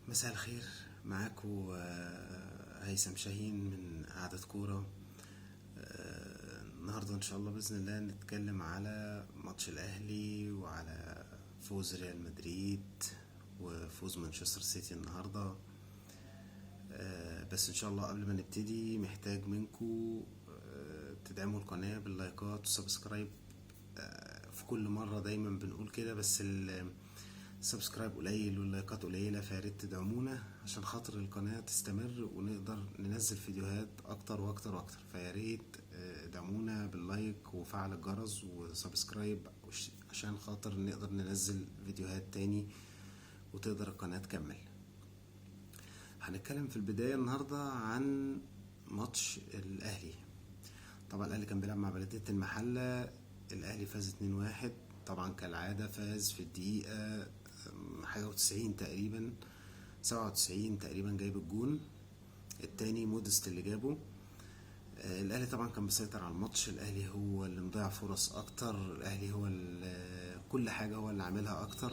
مساء الخير. معاكم هيثم شاهين من قعدة كورة. النهاردة إن شاء الله بإذن الله نتكلم على ماتش الأهلي وعلى فوز ريال مدريد وفوز مانشستر سيتي النهاردة. بس إن شاء الله قبل ما نبتدي محتاج منكم تدعموا القناة باللايكات والسبسكرايب. في كل مرة دايما بنقول كده، بس السبسكرايب قليل واللايكات قليلة، فياريت تدعمونا عشان خاطر القناة تستمر ونقدر ننزل فيديوهات أكتر وأكتر وأكتر. فياريت دعمونا باللايك وفعل الجرس وسبسكرايب عشان خاطر نقدر ننزل فيديوهات تاني وتقدر القناة تكمل. هنتكلم في البداية النهاردة عن ماتش الأهلي. طبعا الأهلي كان بيلعب مع بلدية المحلة. الأهلي فاز 2-1. طبعا كالعادة فاز في الدقيقة حاجة و90 تقريبا، 97 تقريبا جايب الجون التاني، مودست اللي جابه. الأهلي طبعا كان مسيطر على الماتش. الأهلي هو اللي مضيع فرص أكتر، الأهلي هو كل حاجة هو اللي عاملها أكتر.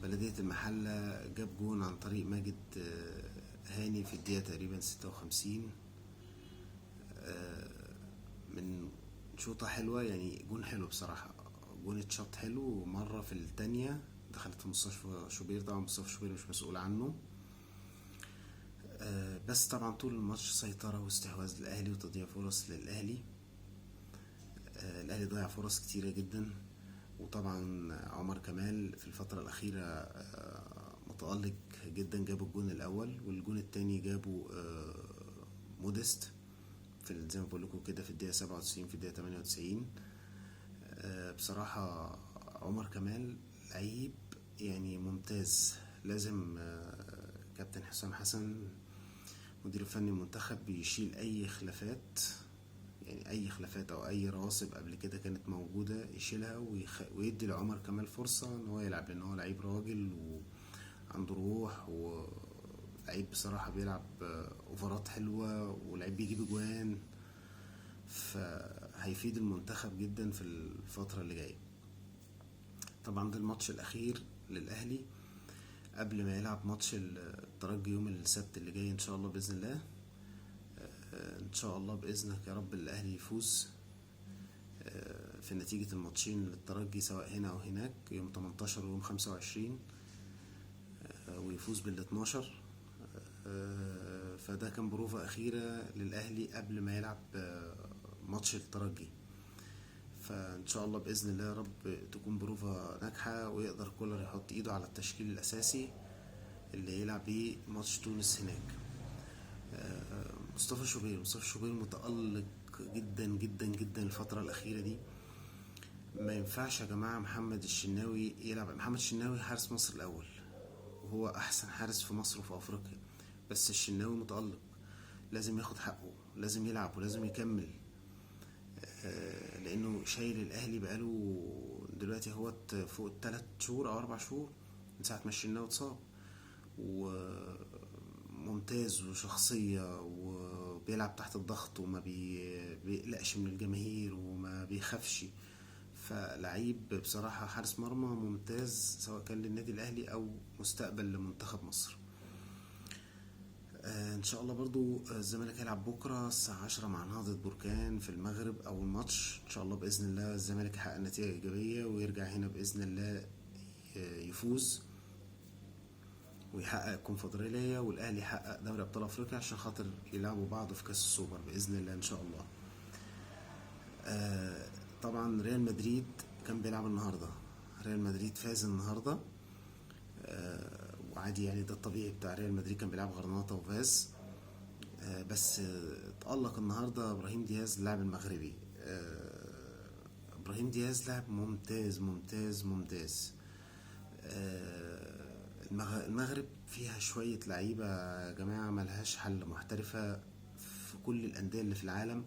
بلدية المحلة جاب جون عن طريق ماجد هاني في الدقيقة تقريبا 56 من شوطة حلوة، يعني جون حلو بصراحة. جون اتشاط حلو، مرة في التانية دخلت في مصطفى شوبير. طبعا مصطفى شوبير مش مسؤول عنه. بس طبعا طول الماتش سيطرة واستحواذ للأهلي وتضييع فرص للأهلي. الأهلي ضيع فرص كتيرة جدا. وطبعا عمر كمال في الفترة الأخيرة متألق جدا، جاب الجون الأول، والجون التاني جابه مودست في زي ما بقول لكم كده في الدقيقة 97 في الدقيقة 98. بصراحة عمر كمال لعيب يعني ممتاز. لازم كابتن حسام حسن مدير الفني المنتخب بيشيل اي خلافات، يعني اي خلافات او اي رواسب قبل كده كانت موجودة يشيلها ويدي لعمر كمال فرصة ان هو يلعب، لان هو لعيب راجل وعنده روح ولعيب بصراحة بيلعب اوفرات حلوة ولعيب بيجيب اجوان، فهيفيد المنتخب جدا في الفترة اللي جاية. طبعا ده الماتش الاخير للاهلي قبل ما يلعب ماتش الترجي يوم السبت اللي جاي ان شاء الله باذن الله. ان شاء الله باذنك يا رب الاهلي يفوز في نتيجة الماتشين للترجي سواء هنا او هناك، يوم 18 ويوم 25، ويفوز بال12. فده كان بروفة اخيرة للاهلي قبل ما يلعب ماتش الترجي. فان شاء الله باذن الله يا رب تكون بروفة ناجحة ويقدر كولر يحط ايده على التشكيل الاساسي اللي يلعب بيه ماتش تونس هناك. مصطفى شوبير متألق جدا جدا جدا الفترة الأخيرة دي. ما ينفعش يا جماعة محمد الشناوي يلعب. محمد الشناوي حارس مصر الأول وهو أحسن حارس في مصر وفي أفريقيا، بس الشناوي متألق، لازم ياخد حقه، لازم يلعب ولازم يكمل. لأنه شايل الأهلي بقاله دلوقتي هو فوق 3 شهور أو 4 شهور من ساعة ما الشناوي اتصاب، وممتاز وشخصية وبيلعب تحت الضغط وما بيقلقش من الجماهير وما بيخافش. فلعيب بصراحة حارس مرمى ممتاز سواء كان للنادي الأهلي أو مستقبل لمنتخب مصر. ان شاء الله برضو الزمالك هيلعب بكرة الساعة 10 مع نهضة بركان في المغرب. اول ماتش ان شاء الله باذن الله الزمالك يحقق نتيجة ايجابية ويرجع هنا باذن الله يفوز ويحقق الكونفدرالية، والاهلي يحقق دوري ابطال افريقيا عشان خاطر يلعبوا بعض في كاس السوبر باذن الله ان شاء الله. طبعا ريال مدريد كان بيلعب النهارده. ريال مدريد فاز النهارده وعادي، يعني ده الطبيعي بتاع ريال مدريد، كان بيلعب غرناطة وفاز. بس اتألق النهارده ابراهيم دياز اللاعب المغربي. ابراهيم دياز لاعب ممتاز ممتاز ممتاز. المغرب فيها شوية لعيبة يا جماعة ملهاش حل، محترفة في كل الأندية اللي في العالم،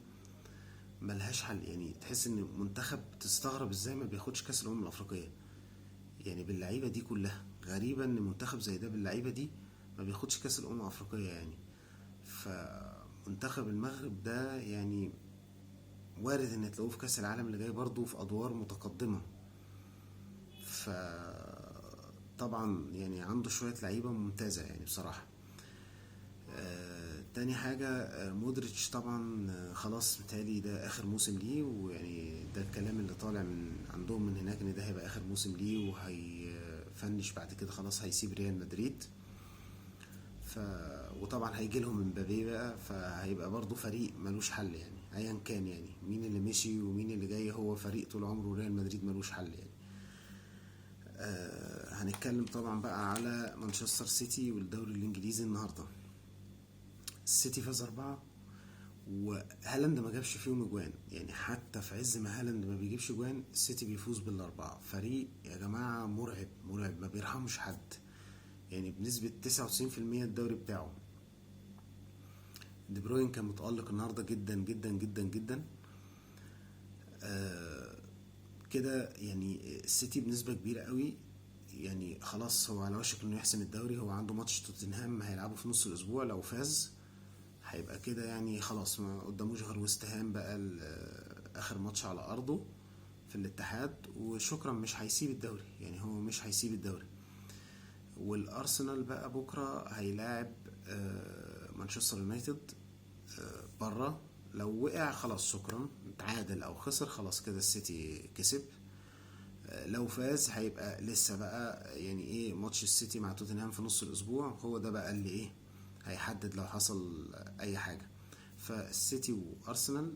ملهاش حل. يعني تحس ان منتخب تستغرب ازاي ما بياخدش كاس الامم الافريقيه، يعني باللعيبه دي كلها. غريبه ان منتخب زي ده باللعيبه دي ما بياخدش كاس الامم الافريقيه يعني. فمنتخب المغرب ده يعني وارد ان تلاقوه في كاس العالم اللي جاي برضه في ادوار متقدمه. ف طبعا يعني عنده شوية لعيبة ممتازة يعني بصراحة. تاني حاجة، مودريتش طبعا خلاص متهيألي ده آخر موسم ليه، ويعني ده الكلام اللي طالع من عندهم من هناك ان ده هيبقى آخر موسم ليه وهيفنش بعد كده، خلاص هيسيب ريال مدريد. ف وطبعا هيجي لهم امبابي بقى، فهيبقى برضو فريق ملوش حل يعني ايا كان، يعني مين اللي مشي ومين اللي جاي، هو فريق طول عمره ريال مدريد ملوش حل يعني. هنتكلم طبعا بقى على مانشستر سيتي والدوري الانجليزي النهارده. السيتي فاز 4، وهالاند ما جابش فيهم اجوان، يعني حتى في عز ما هالاند ما بيجيبش اجوان السيتي بيفوز بالاربعه. فريق يا جماعه مرعب مرعب، ما بيرحمش حد، يعني بنسبه 99% الدوري بتاعه. دي بروين كان متألق النهارده جدا جدا جدا جدا. كده يعني السيتي بنسبة كبيرة قوي يعني خلاص هو على وشك انه يحسم الدوري. هو عنده ماتش توتنهام هيلعبه في نص الاسبوع، لو فاز هيبقى كده يعني خلاص ما قداموش غير ويست هام بقى اخر ماتش على ارضه في الاتحاد، وشكرا مش هيسيب الدوري، يعني هو مش هيسيب الدوري. والارسنال بقى بكره هيلاعب مانشستر يونايتد بره. لو وقع خلاص شكرا، تعادل او خسر خلاص كده السيتي كسب. لو فاز هيبقى لسه بقى يعني ايه ماتش السيتي مع توتنهام في نص الاسبوع، هو ده بقى اللي ايه هيحدد لو حصل اي حاجة. فالسيتي وارسنال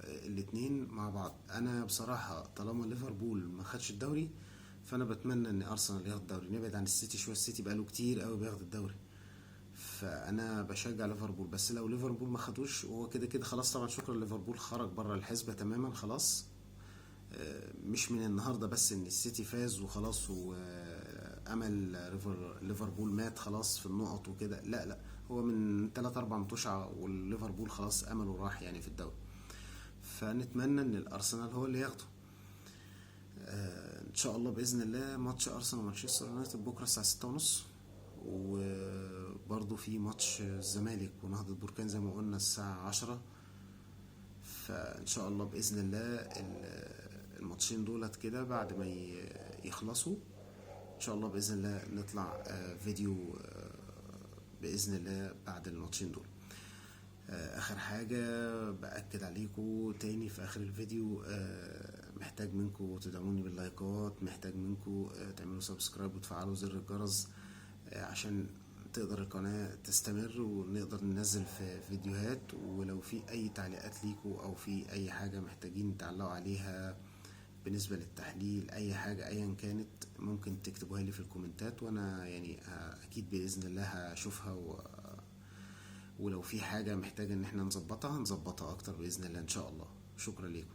الاتنين مع بعض. انا بصراحة طالما ليفربول ما خدش الدوري فانا بتمنى ان ارسنال ياخد الدوري، نبعد عن السيتي شوية، السيتي بقاله كتير قوي بياخد الدوري. فانا بشجع ليفربول، بس لو ليفربول ما خدوش وهو كده كده خلاص طبعا شكرا ليفربول خرج بره الحسبة تماما خلاص. مش من النهارده بس ان السيتي فاز وخلاص وامل ليفربول مات خلاص في النقط وكده، لا لا، هو من 3 4 متوشة والليفربول خلاص امله راح يعني في الدوري. فنتمنى ان الارسنال هو اللي ياخده. ان شاء الله باذن الله ماتش ارسنال ومانشستر يونايتد بكره الساعه 6:30، وبرضه في ماتش الزمالك ونهضة بركان زي ما قلنا الساعة 10. فإن شاء الله بإذن الله الماتشين دولت كده بعد ما يخلصوا إن شاء الله بإذن الله نطلع فيديو بإذن الله بعد الماتشين دول. آخر حاجة بأكد عليكم تاني في آخر الفيديو، محتاج منكم تدعموني باللايكات، محتاج منكم تعملوا سبسكرايب وتفعلوا زر الجرس عشان تقدر القناة تستمر ونقدر ننزل في فيديوهات. ولو في اي تعليقات ليكوا او في اي حاجة محتاجين تعلقوا عليها بالنسبة للتحليل، اي حاجة ايا كانت ممكن تكتبوها لي في الكومنتات، وانا يعني اكيد بإذن الله هشوفها ولو في حاجة محتاجة ان احنا نظبطها هنظبطها اكتر بإذن الله ان شاء الله. شكرا لكم.